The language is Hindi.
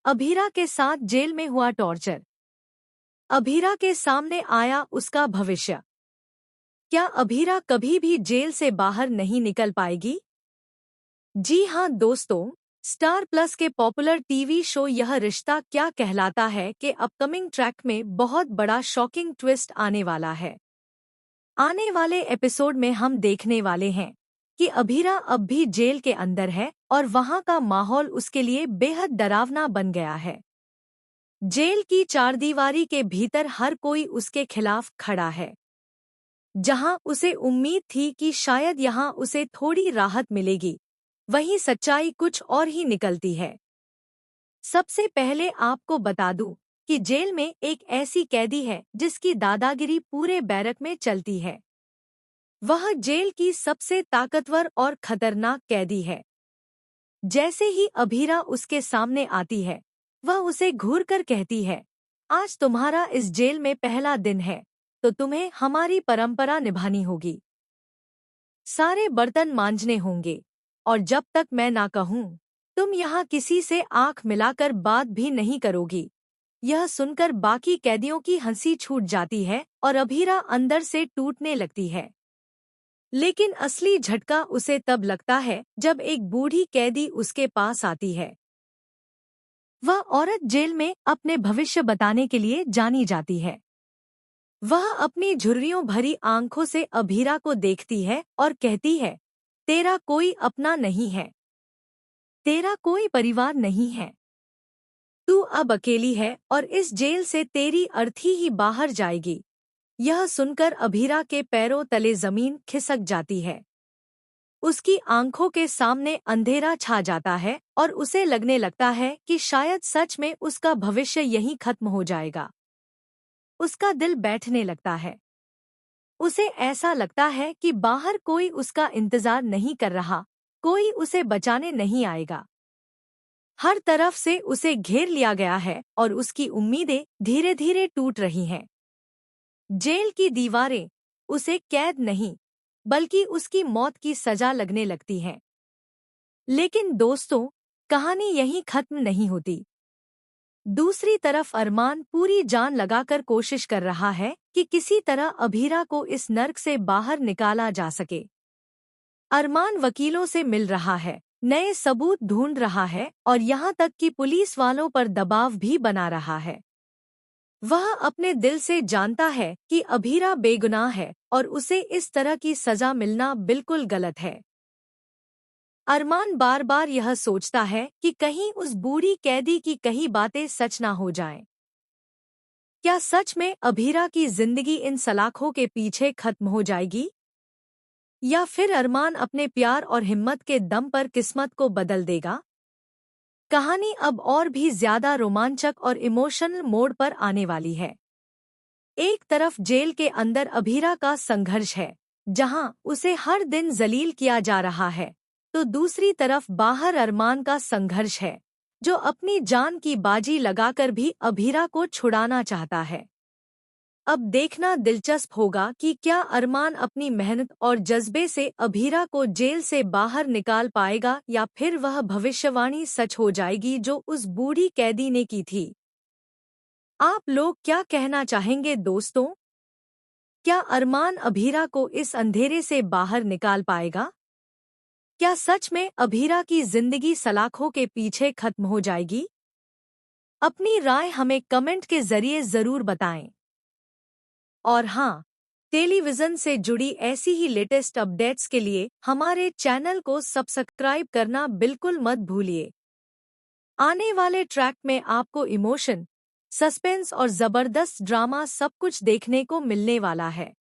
अभीरा के साथ जेल में हुआ टॉर्चर। अभीरा के सामने आया उसका भविष्य। क्या अभीरा कभी भी जेल से बाहर नहीं निकल पाएगी? जी हां दोस्तों, स्टार प्लस के पॉपुलर टीवी शो यह रिश्ता क्या कहलाता है के अपकमिंग ट्रैक में बहुत बड़ा शॉकिंग ट्विस्ट आने वाला है। आने वाले एपिसोड में हम देखने वाले हैं कि अभीरा अब भी जेल के अंदर है और वहां का माहौल उसके लिए बेहद डरावना बन गया है। जेल की चारदीवारी के भीतर हर कोई उसके खिलाफ खड़ा है। जहां उसे उम्मीद थी कि शायद यहां उसे थोड़ी राहत मिलेगी, वहीं सच्चाई कुछ और ही निकलती है। सबसे पहले आपको बता दूं कि जेल में एक ऐसी कैदी है जिसकी दादागिरी पूरे बैरक में चलती है। वह जेल की सबसे ताकतवर और खतरनाक कैदी है। जैसे ही अभीरा उसके सामने आती है, वह उसे घूरकर कहती है, आज तुम्हारा इस जेल में पहला दिन है, तो तुम्हें हमारी परंपरा निभानी होगी। सारे बर्तन मांजने होंगे और जब तक मैं ना कहूँ, तुम यहाँ किसी से आंख मिलाकर बात भी नहीं करोगी। यह सुनकर बाकी कैदियों की हंसी छूट जाती है और अभीरा अंदर से टूटने लगती है। लेकिन असली झटका उसे तब लगता है जब एक बूढ़ी कैदी उसके पास आती है। वह औरत जेल में अपने भविष्य बताने के लिए जानी जाती है। वह अपनी झुर्रियों भरी आंखों से अभीरा को देखती है और कहती है, तेरा कोई अपना नहीं है, तेरा कोई परिवार नहीं है, तू अब अकेली है और इस जेल से तेरी अर्थी ही बाहर जाएगी। यह सुनकर अभीरा के पैरों तले जमीन खिसक जाती है। उसकी आंखों के सामने अंधेरा छा जाता है और उसे लगने लगता है कि शायद सच में उसका भविष्य यहीं खत्म हो जाएगा। उसका दिल बैठने लगता है। उसे ऐसा लगता है कि बाहर कोई उसका इंतजार नहीं कर रहा, कोई उसे बचाने नहीं आएगा। हर तरफ से उसे घेर लिया गया है और उसकी उम्मीदें धीरे धीरे टूट रही हैं। जेल की दीवारें उसे कैद नहीं, बल्कि उसकी मौत की सजा लगने लगती हैं। लेकिन दोस्तों, कहानी यहीं खत्म नहीं होती। दूसरी तरफ अरमान पूरी जान लगाकर कोशिश कर रहा है कि किसी तरह अभीरा को इस नर्क से बाहर निकाला जा सके। अरमान वकीलों से मिल रहा है, नए सबूत ढूंढ रहा है और यहाँ तक कि पुलिस वालों पर दबाव भी बना रहा है। वह अपने दिल से जानता है कि अभीरा बेगुनाह है और उसे इस तरह की सजा मिलना बिल्कुल गलत है। अरमान बार बार यह सोचता है कि कहीं उस बूढ़ी कैदी की कही बातें सच ना हो जाएं। क्या सच में अभीरा की जिंदगी इन सलाखों के पीछे खत्म हो जाएगी? या फिर अरमान अपने प्यार और हिम्मत के दम पर किस्मत को बदल देगा? कहानी अब और भी ज्यादा रोमांचक और इमोशनल मोड पर आने वाली है। एक तरफ जेल के अंदर अभीरा का संघर्ष है, जहां उसे हर दिन जलील किया जा रहा है, तो दूसरी तरफ बाहर अरमान का संघर्ष है, जो अपनी जान की बाजी लगाकर भी अभीरा को छुड़ाना चाहता है। अब देखना दिलचस्प होगा कि क्या अरमान अपनी मेहनत और जज्बे से अभीरा को जेल से बाहर निकाल पाएगा या फिर वह भविष्यवाणी सच हो जाएगी जो उस बूढ़ी कैदी ने की थी। आप लोग क्या कहना चाहेंगे दोस्तों? क्या अरमान अभीरा को इस अंधेरे से बाहर निकाल पाएगा? क्या सच में अभीरा की जिंदगी सलाखों के पीछे खत्म हो जाएगी? अपनी राय हमें कमेंट के जरिए जरूर बताएं। और हाँ, टेलीविजन से जुड़ी ऐसी ही लेटेस्ट अपडेट्स के लिए हमारे चैनल को सब्सक्राइब करना बिल्कुल मत भूलिए। आने वाले ट्रैक में आपको इमोशन, सस्पेंस और जबरदस्त ड्रामा सब कुछ देखने को मिलने वाला है।